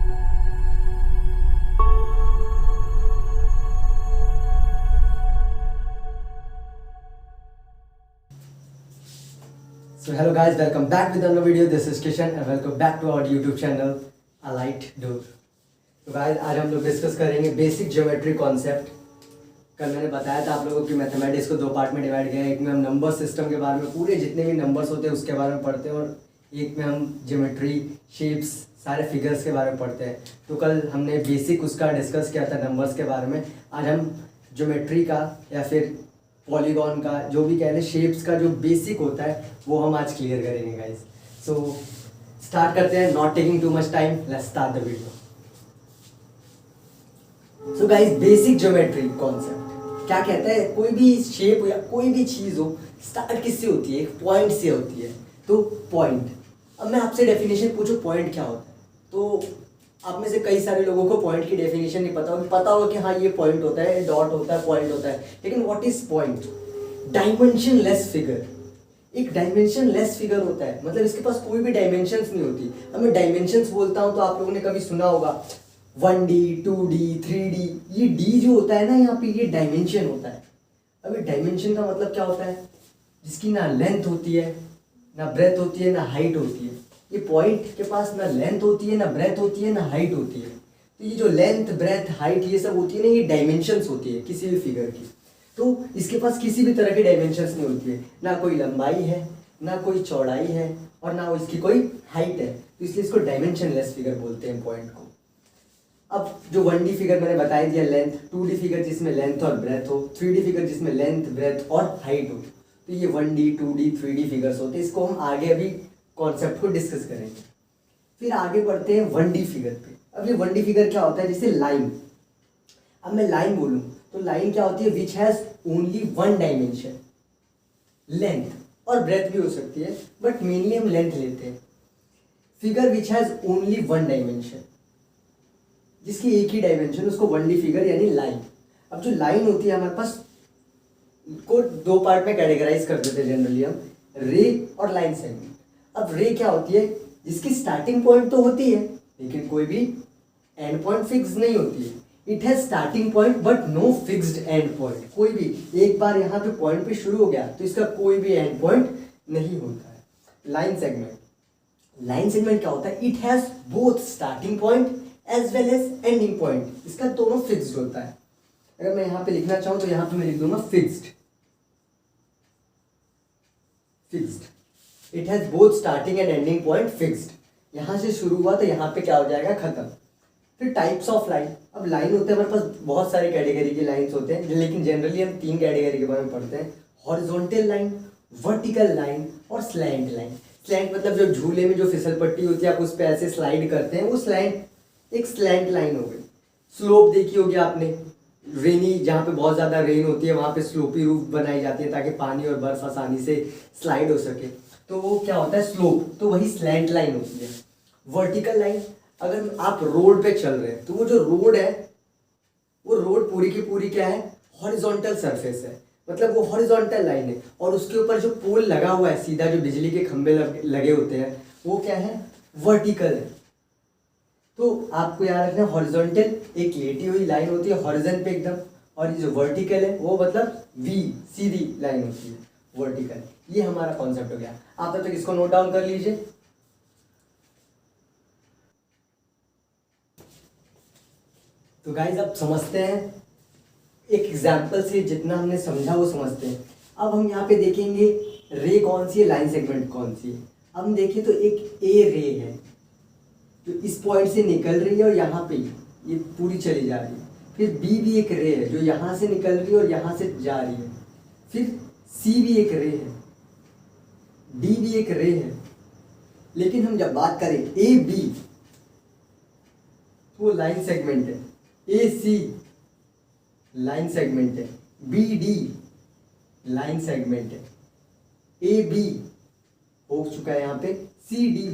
So hello guys, welcome back with another video. This is Kishan and welcome back to our YouTube channel Alight Door. तो guys आज हम लोग discuss करेंगे basic geometry concept. कल मैंने बताया था आप लोगों की मैथमेटिक्स को दो पार्ट में डिवाइड किया है। एक में हम नंबर सिस्टम के बारे में पूरे जितने भी नंबर्स होते हैं उसके बारे में पढ़ते हैं और एक में हम ज्योमेट्री शेप्स सारे फिगर्स के बारे में पढ़ते हैं। तो कल हमने बेसिक उसका डिस्कस किया था नंबर्स के बारे में। आज हम ज्योमेट्री का या फिर पॉलीगॉन का जो भी कह लें शेप्स का जो बेसिक होता है वो हम आज क्लियर करेंगे गाइस। सो स्टार्ट करते हैं, not taking too much time, let's start the video. So guys basic geometry concept क्या कहता है, कोई भी शेप या कोई भी चीज़ हो स्टार्ट किससे होती है, एक पॉइंट से होती है। तो पॉइंट, अब मैं आपसे डेफिनेशन पूछूं पॉइंट क्या होता है, तो आप में से कई सारे लोगों को पॉइंट की डेफिनेशन नहीं पता होगी। पता होगा कि हाँ ये पॉइंट होता है, डॉट होता है, पॉइंट होता है, लेकिन what is point? Dimension less figure. एक डायमेंशन लेस फिगर होता है, मतलब इसके पास कोई भी डायमेंशंस नहीं होती। अब मैं डायमेंशंस बोलता हूँ तो आप लोगों ने कभी सुना होगा 1D 2D 3D। ये D जो होता है ना यहाँ पे, ये डायमेंशन होता है। अब ये डायमेंशन का मतलब क्या होता है? जिसकी ना लेंथ होती है, ना ब्रेथ होती है, ना हाइट होती है। ये पॉइंट के पास ना लेंथ होती है, ना ब्रेथ होती है, ना हाइट होती है। तो ये जो लेंथ ब्रेथ हाइट ये सब होती है ना, ये डायमेंशंस होती है किसी भी फिगर की। तो इसके पास किसी भी तरह की डायमेंशंस नहीं होती है, ना कोई लंबाई है, ना कोई चौड़ाई है, और ना इसकी कोई हाइट है। तो इसलिए इसको डायमेंशनलेस फिगर बोलते हैं पॉइंट को। अब जो 1D फिगर मैंने बता दिया लेंथ, 2D फिगर जिसमें लेंथ और ब्रेथ हो, 3D फिगर जिसमें लेंथ ब्रेथ और हाइट हो। तो ये 1D 2D 3D फिगर्स होते हैं। इसको हम आगे अभी कॉन्सेप्ट को डिस्कस करेंगे। फिर आगे बढ़ते हैं 1D फिगर पे। अब ये 1D फिगर क्या होता है? जैसे लाइन। अब मैं लाइन बोलूं तो लाइन क्या होती है? Which has only one dimension, length और ब्रेथ भी हो सकती है, बट मेनली हम लेंथ लेते हैं। Figure which has only one dimension, जिसकी एक ही डायमेंशन, उसको 1D फिगर यानी लाइन। अब जो लाइन होती है हमारे पास को दो पार्ट में कैटेगराइज कर देते हैं जनरली हम, रे और लाइन सेगमेंट। अब रे क्या होती है? जिसकी स्टार्टिंग पॉइंट तो होती है लेकिन कोई भी एंड पॉइंट फिक्स नहीं होती है। It has starting point but no fixed end point. कोई भी एक बार यहाँ पे पॉइंट पे शुरू हो गया तो इसका कोई भी एंड पॉइंट नहीं होता है। लाइन सेगमेंट, लाइन सेगमेंट क्या होता है? It has both starting point as well as ending point. इसका दोनों फिक्स्ड होता है। अगर मैं यहाँ पे लिखना चाहूँ तो यहाँ पे मैं लिख दूंगा fixed. Fixed, it has both starting and ending point fixed. यहाँ से शुरू हुआ तो यहाँ पे क्या हो जाएगा? खत्म। फिर टाइप्स ऑफ लाइन। अब लाइन होते हैं हमारे पास बहुत सारे कैटेगरी के लाइंस होते हैं, लेकिन जनरली हम तीन कैटेगरी के बारे में पढ़ते हैं। हॉरिजॉन्टल लाइन, वर्टिकल लाइन और स्लैंट लाइन। स्लैंट मतलब जो झूले में जो फिसल पट्टी होती है, आप उस पर ऐसे स्लाइड करते हैं, वो स्लैंट एक स्लैंट लाइन हो गई। स्लोप देखी होगी आपने, रेनी जहाँ पे बहुत ज़्यादा रेन होती है वहाँ पे स्लोपी रूफ बनाई जाती है ताकि पानी और बर्फ आसानी से स्लाइड हो सके। तो वो क्या होता है? स्लोप। तो वही स्लैंट लाइन होती है। वर्टिकल लाइन, अगर आप रोड पे चल रहे हैं तो वो जो रोड है, वो रोड पूरी की पूरी क्या है? हॉरिजॉन्टल सरफेस है, मतलब वो हॉरिजॉन्टल लाइन है। और उसके ऊपर जो पोल लगा हुआ है सीधा, जो बिजली के खंभे लगे होते हैं, वो क्या है? वर्टिकल है। तो आपको याद रखना, हॉरिजॉन्टल एक लेटी हुई लाइन होती है हॉरिजन पे एकदम, और ये जो वर्टिकल है वो मतलब वी सीधी लाइन होती है, वर्टिकल। ये हमारा कॉन्सेप्ट हो गया। आप तब तक इसको नोट डाउन कर लीजिए। तो गाइज अब समझते हैं, एक एग्जाम्पल से जितना हमने समझा वो समझते हैं। अब हम यहाँ पे देखेंगे रे कौन सी है, लाइन सेगमेंट कौन सी है। अब हम देखें तो एक ए रे है जो इस पॉइंट से निकल रही है और यहाँ पे ये पूरी चली जा रही है। फिर बी भी एक रे है जो यहाँ से निकल रही है और यहाँ से जा रही है। फिर सी भी एक रे है, डी भी एक रे है। लेकिन हम जब बात करें ए बी तो वो लाइन सेगमेंट है, ए सी लाइन सेगमेंट है, बी डी लाइन सेगमेंट है, ए बी हो चुका है यहाँ पे, सी डी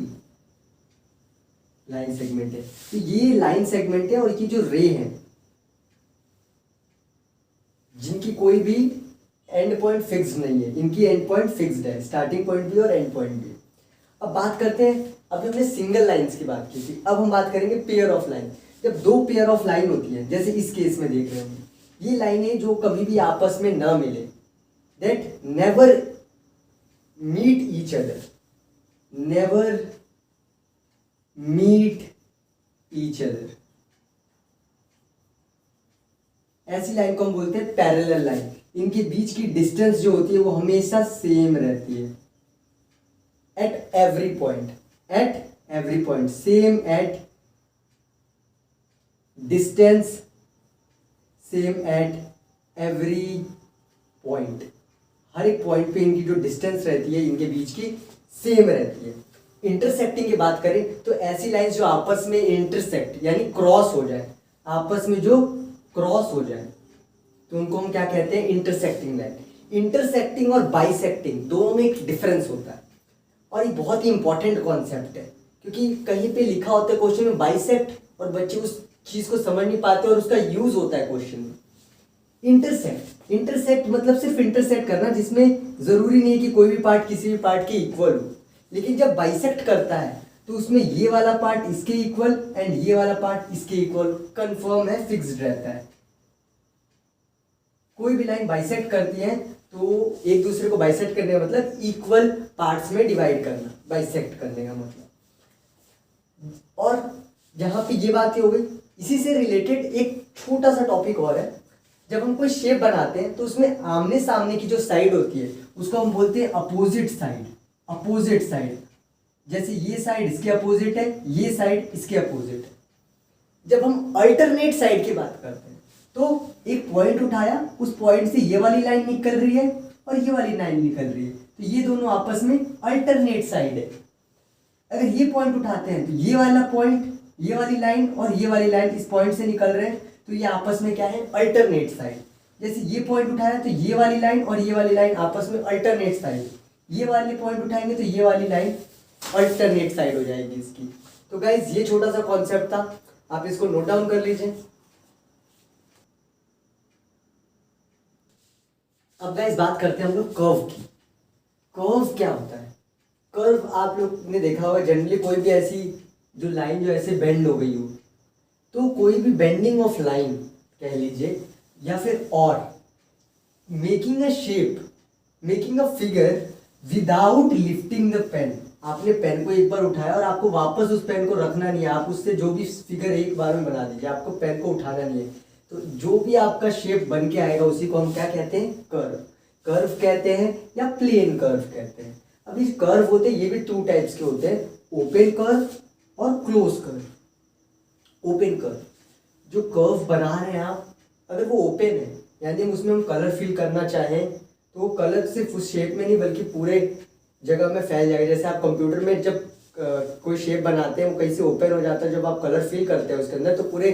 लाइन सेगमेंट है। तो ये लाइन सेगमेंट है और ये जो रे है जिनकी कोई भी एंड पॉइंट फिक्स नहीं है, इनकी एंड पॉइंट फिक्स्ड है, स्टार्टिंग पॉइंट भी और एंड पॉइंट भी। अब बात करते हैं अभी हमने सिंगल लाइंस की बात की थी, अब हम बात करेंगे पेयर ऑफ लाइन। जब दो पेयर ऑफ लाइन होती है, जैसे इस केस में देख रहे हैं, ये लाइनें जो कभी भी आपस में ना मिले, that never meet each other, never meet each other, ऐसी लाइन को हम बोलते हैं पैरेलल लाइन। इनके बीच की डिस्टेंस जो होती है वो हमेशा सेम रहती है at every point, at every point same, at distance same, at every point, हर एक पॉइंट पे इनकी जो डिस्टेंस रहती है इनके बीच की सेम रहती है। इंटरसेक्टिंग की बात करें तो ऐसी लाइंस जो आपस में इंटरसेक्ट यानी क्रॉस हो जाए, आपस में जो क्रॉस हो जाए तो उनको हम क्या कहते हैं, इंटरसेक्टिंग लाइन। इंटरसेक्टिंग और बाइसेक्टिंग दोनों में एक डिफरेंस होता है और ये बहुत ही इंपॉर्टेंट कॉन्सेप्ट है, क्योंकि कहीं पे लिखा होता है क्वेश्चन में बाइसेक्ट और बच्चे उस चीज को समझ नहीं पाते और उसका यूज होता है क्वेश्चन में। इंटरसेक्ट, इंटरसेक्ट मतलब सिर्फ इंटरसेक्ट करना, जिसमें जरूरी नहीं कि कोई भी पार्ट किसी भी पार्ट के इक्वल हो। लेकिन जब बाइसेक्ट करता है तो उसमें ये वाला पार्ट इसके इक्वल एंड ये वाला पार्ट इसके इक्वल कंफर्म है, फिक्स्ड रहता है। कोई भी लाइन बाइसेक्ट करती है तो एक दूसरे को बाइसेक्ट करने का मतलब इक्वल पार्ट्स में डिवाइड करना, बाइसेक्ट करने का मतलब। और जहां पे ये बात हो गई, इसी से रिलेटेड एक छोटा सा टॉपिक और है। जब हम कोई शेप बनाते हैं तो उसमें आमने सामने की जो साइड होती है उसको हम बोलते हैं अपोजिट साइड, अपोजिट साइड। जैसे ये साइड इसके अपोजिट है, ये साइड इसके अपोजिट है। जब हम अल्टरनेट साइड की बात करते हैं तो एक पॉइंट उठाया, उस पॉइंट से ये वाली लाइन निकल रही है और ये वाली लाइन निकल रही है, तो ये दोनों आपस में अल्टरनेट साइड है। अगर ये पॉइंट उठाते हैं तो ये वाला पॉइंट, ये वाली लाइन और ये वाली लाइन इस पॉइंट से निकल रहे हैं, तो ये आपस में क्या है, अल्टरनेट साइड। जैसे ये पॉइंट उठाया तो ये वाली लाइन और ये वाली लाइन आपस में अल्टरनेट साइड, ये वाले पॉइंट उठाएंगे तो ये वाली लाइन अल्टरनेट साइड हो जाएगी इसकी। तो गाइज ये छोटा सा कॉन्सेप्ट था, आप इसको नोट डाउन कर लीजिए। अब गाइस बात करते हैं हम लोग कर्व की। कर्व क्या होता है? कर्व आप लोग ने देखा होगा, जनरली कोई भी ऐसी जो लाइन जो ऐसे बेंड हो गई हो, तो कोई भी बेंडिंग ऑफ लाइन कह लीजिए, या फिर और making a shape, making a figure without lifting the pen. आपने पेन को एक बार उठाया और आपको वापस उस पेन को रखना नहीं है, आप उससे जो भी फिगर एक बार में बना दीजिए, आपको पेन को उठाना नहीं है, तो जो भी आपका शेप बन के आएगा उसी को हम क्या कहते हैं, कर्व। कर्व कहते हैं या प्लेन कर्व कहते हैं। अब इस कर्व होते हैं, ये भी टू टाइप्स के होते हैं, ओपन कर्व और क्लोज कर्व। ओपन कर्व, जो कर्व बना रहे हैं आप, अगर वो ओपन है यानी उसमें हम कलर फिल करना चाहें तो वो कलर सिर्फ उस शेप में नहीं बल्कि पूरे जगह में फैल जाएगा। जैसे आप कंप्यूटर में जब कोई शेप बनाते हैं वो कहीं से ओपन हो जाता है, जब आप कलर फिल करते हैं उसके अंदर तो पूरे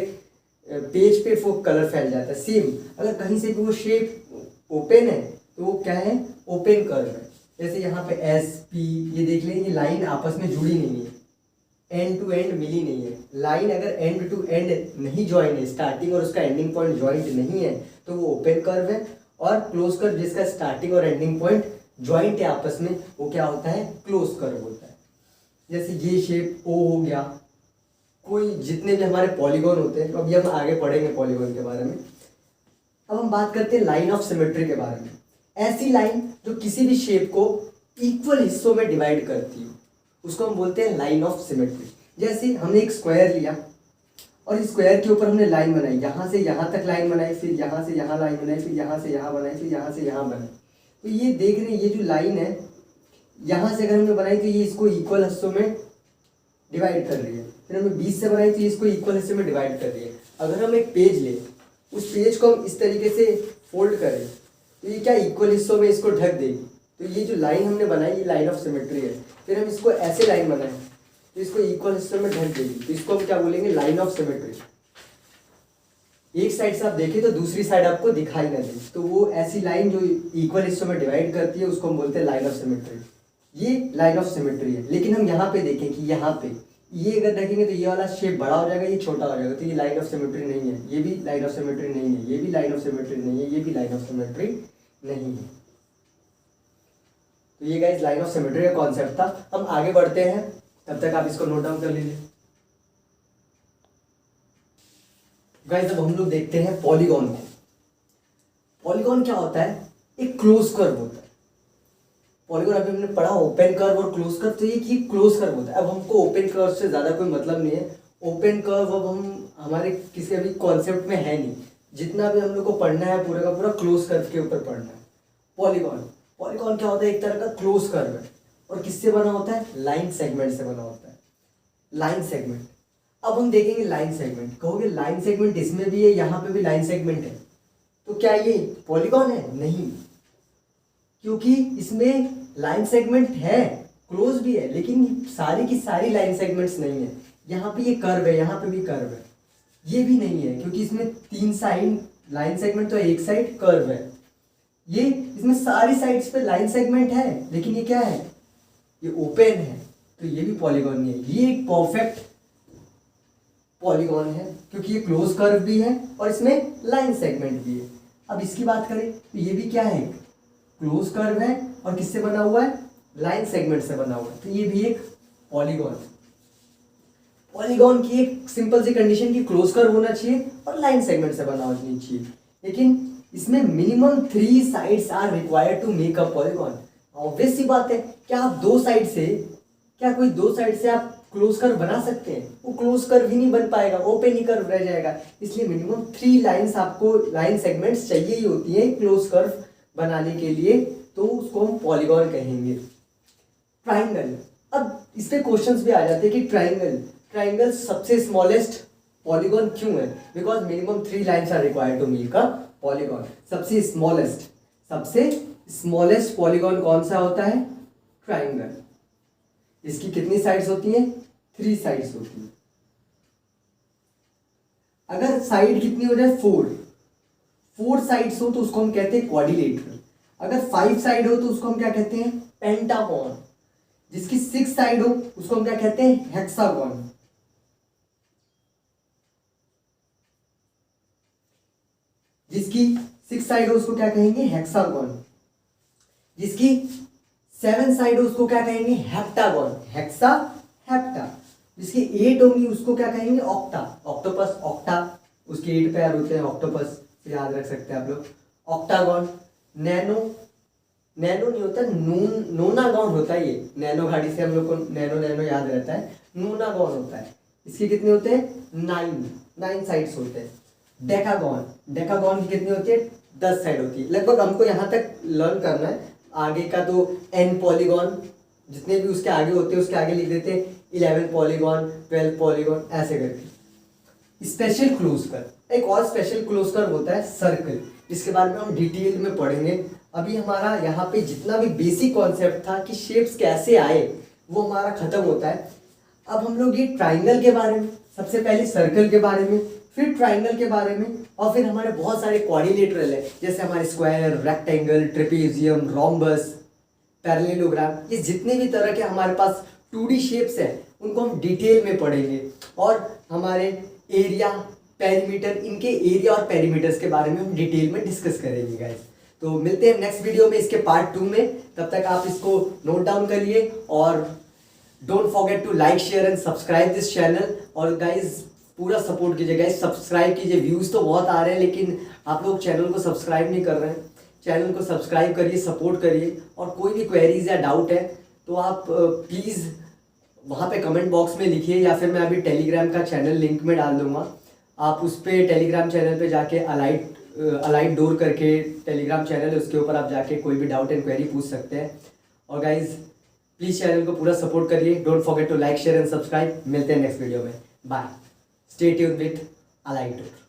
पेज पे वो कलर फैल जाता है। सेम अगर कहीं से भी वो शेप ओपन है तो वो क्या है, ओपन कर्व है। जैसे यहाँ पे एस पी, ये देख लें, ये लाइन आपस में जुड़ी नहीं है, एंड टू एंड मिली नहीं है। लाइन अगर एंड टू एंड नहीं ज्वाइन है, स्टार्टिंग और उसका एंडिंग पॉइंट ज्वाइंट नहीं है, तो वो ओपन कर्व है। और क्लोज कर्व जिसका स्टार्टिंग और एंडिंग पॉइंट ज्वाइंट है आपस में, वो क्या होता है, क्लोज कर्व होता है। जैसे ये शेप ओ हो गया, कोई जितने भी हमारे पॉलीगॉन होते हैं, तो अभी हम आगे पढ़ेंगे पॉलीगॉन के बारे में। अब हम बात करते हैं लाइन ऑफ सिमेट्री के बारे में। ऐसी लाइन जो किसी भी शेप को इक्वल हिस्सों में डिवाइड करती हो, उसको हम बोलते हैं लाइन ऑफ सिमेट्री। जैसे हमने एक स्क्वायर लिया और इस स्क्वायर के ऊपर हमने लाइन बनाई, यहाँ से यहाँ तक लाइन बनाई, फिर यहाँ से यहाँ लाइन बनाई, फिर यहाँ से यहाँ बनाई, फिर यहाँ से यहाँ बनाई। तो ये देख रहे हैं, ये जो लाइन है यहाँ से अगर हमने बनाई तो ये इसको इक्वल हिस्सों में डिवाइड कर रही है। फिर हमने 20 से बनाई तो ये इसको इक्वल हिस्से में डिवाइड कर रही है। अगर हम एक पेज लें, उस पेज को हम इस तरीके से फोल्ड करें तो ये क्या इक्वल हिस्सों में इसको ढक देगी। तो ये जो लाइन हमने बनाई ये लाइन ऑफ सिमेट्री है। फिर हम इसको ऐसे लाइन बनाएं तो इसको इक्वल हिस्सों में ढक देगी, तो इसको हम क्या बोलेंगे, लाइन ऑफ सिमेट्री। एक साइड से आप देखें तो दूसरी साइड आपको दिखाई ना दे, तो वो ऐसी लाइन जो इक्वल हिस्सों में डिवाइड करती है उसको हम बोलते हैं लाइन ऑफ सिमेट्री। ये लाइन ऑफ सिमेट्री है। लेकिन हम यहाँ पे देखें कि यहाँ पे ये अगर देखेंगे तो ये वाला शेप बड़ा हो जाएगा, ये छोटा हो जाएगा, तो ये लाइन ऑफ सिमेट्री नहीं है। ये भी लाइन ऑफ सिमेट्री नहीं है, ये भी लाइन ऑफ सिमेट्री नहीं है, ये भी लाइन ऑफ सिमेट्री नहीं है। तो ये गाइस लाइन ऑफ सिमेट्री का कॉन्सेप्ट था। हम आगे बढ़ते हैं तब तक आप इसको नोट डाउन कर लीजिए। गाइस अब हम लोग देखते हैं पॉलीगॉन को। पॉलीगॉन क्या होता है? एक क्लोज कर्व होता है। पॉलीगॉन अभी हमने पढ़ा ओपन कर्व और क्लोज कर्व, तो ये क्लोज कर्व होता है। अब हमको ओपन कर्व से ज़्यादा कोई मतलब नहीं है। ओपन कर्व अब हम हमारे किसी अभी कॉन्सेप्ट में है नहीं। जितना भी हम लोग को पढ़ना है पूरा का पूरा क्लोज कर्व के ऊपर पढ़ना है। पॉलीगॉन क्या होता है? एक तरह का क्लोज कर्व है। और किससे बना होता है? लाइन सेगमेंट से बना होता है। Line segment. अब हम देखेंगे लाइन सेगमेंट। कहोगे लाइन सेगमेंट इसमें भी है, यहाँ पे भी लाइन सेगमेंट है, तो क्या ये पॉलीगॉन है? नहीं, क्योंकि इसमें लाइन सेगमेंट है, क्लोज भी है, लेकिन सारी की सारी लाइन सेगमेंट्स नहीं है। यहाँ पे ये कर्व है, यहाँ पे भी कर्व है, ये भी नहीं है, क्योंकि इसमें 3 साइड लाइन सेगमेंट, तो एक साइड कर्व है। ये इसमें सारी साइड्स पे लाइन सेगमेंट है, लेकिन ये क्या है? ये ओपन है, तो ये भी पॉलीगॉन नहीं है। ये एक परफेक्ट पॉलीगॉन है, क्योंकि ये क्लोज कर्व भी है और इसमें लाइन सेगमेंट भी है। अब इसकी बात करें तो ये भी क्या है? क्लोज कर्व है और किससे बना हुआ है? लाइन सेगमेंट से बना हुआ है, तो ये भी एक पॉलीगॉन है। पॉलीगॉन की एक सिंपल सी कंडीशन की क्लोज कर्व होना चाहिए और लाइन सेगमेंट से बना होना चाहिए, लेकिन इसमें minimum 3 sides are required to make a polygon. Obvious सी बात है, क्या आप दो साइड से आप क्लोज कर्व बना सकते हैं? वो क्लोज कर्व ही नहीं बन पाएगा, ओपन ही कर्व रह जाएगा। इसलिए मिनिमम 3 लाइंस आपको लाइन सेगमेंट्स चाहिए ही होती है क्लोज कर्व बनाने के लिए, तो उसको हम पॉलीगॉन कहेंगे। ट्राइंगल, अब इस पे क्वेश्चंस भी आ जाते हैं कि ट्राइंगल सबसे स्मॉलेस्ट पॉलीगॉन क्यों है? Because minimum 3 lines are required to make a polygon. सबसे स्मॉलेस्ट पॉलीगॉन कौन सा होता है? ट्राइंगल। इसकी कितनी साइड्स होती हैं? 3 साइड्स होती हैं। अगर साइड कितनी हो जाए? 4 साइड्स हो तो उसको हम कहते हैं क्वाड्रिलेटरल। अगर 5 साइड हो तो उसको हम क्या कहते हैं? पेंटागॉन। जिसकी 6 साइड हो उसको हम क्या कहते हैं? हेक्सागॉन। जिसकी 6 साइड हो उसको क्या कहेंगे? हेक्सागॉन। जिसकी 7 साइड हो उसको क्या कहेंगे? हेप्टागॉन। Hexa, hepta. जिसकी 8 होंगी उसको क्या कहेंगे? ऑक्टा। ऑक्टोपस, ऑक्टा, उसके 8 पैर होते हैं, ऑक्टोपस याद रख सकते हैं आप लोग। ऑक्टागॉन। नैनो नहीं होता, नोनागॉन होता है। ये नैनो गाड़ी से हम लोग को नैनो याद रहता है, नोनागॉन होता है। इसके कितने होते हैं? 9 साइड्स होते हैं। डेकागॉन की कितनी होती है? 10 साइड होती है। लगभग हमको यहाँ तक लर्न करना है। आगे का तो n पॉलीगॉन, जितने भी उसके आगे होते हैं उसके आगे लिख देते हैं 11 पॉलीगॉन, 12 पॉलीगॉन, ऐसे करके। स्पेशल क्लोज कर्व, एक और स्पेशल क्लोज कर्व होता है सर्कल, जिसके बारे में हम डिटेल में पढ़ेंगे। अभी हमारा यहाँ पे जितना भी बेसिक कॉन्सेप्ट था कि शेप्स कैसे आए, वो हमारा खत्म होता है। अब हम लोग ये ट्राइंगल के बारे में, सबसे पहले सर्कल के बारे में, फिर ट्राइंगल के बारे में, और फिर हमारे बहुत सारे क्वाड्रिलेटरल है, जैसे हमारे square, rectangle, trapezium, rhombus, parallelogram. ये जितने भी तरह के हमारे पास 2D शेप्स हैं उनको हम डिटेल में पढ़ेंगे। और हमारे एरिया, पेरीमीटर, इनके एरिया और पेरीमीटर्स के बारे में हम डिटेल में डिस्कस करेंगे गाइस। तो मिलते हैं नेक्स्ट वीडियो में इसके पार्ट 2 में। तब तक आप इसको नोट डाउन करिए और don't forget to like, share and subscribe this channel. और गाइज पूरा सपोर्ट कीजिए गाइज, सब्सक्राइब कीजिए। व्यूज़ तो बहुत आ रहे हैं लेकिन आप लोग चैनल को सब्सक्राइब नहीं कर रहे हैं। चैनल को सब्सक्राइब करिए, सपोर्ट करिए। और कोई भी क्वेरीज या डाउट है तो आप प्लीज़ वहाँ पे कमेंट बॉक्स में लिखिए, या फिर मैं अभी टेलीग्राम का चैनल लिंक में डाल दूँगा। आप उस पर टेलीग्राम चैनल पे जाके अलाइट डोर करके टेलीग्राम चैनल है, उसके ऊपर आप जाके कोई भी डाउट एंड क्वेरी पूछ सकते हैं। और गाइज प्लीज़ चैनल को पूरा सपोर्ट करिए। Don't forget to like, share and subscribe. मिलते हैं नेक्स्ट वीडियो में। Bye. Stay tuned with Alight door.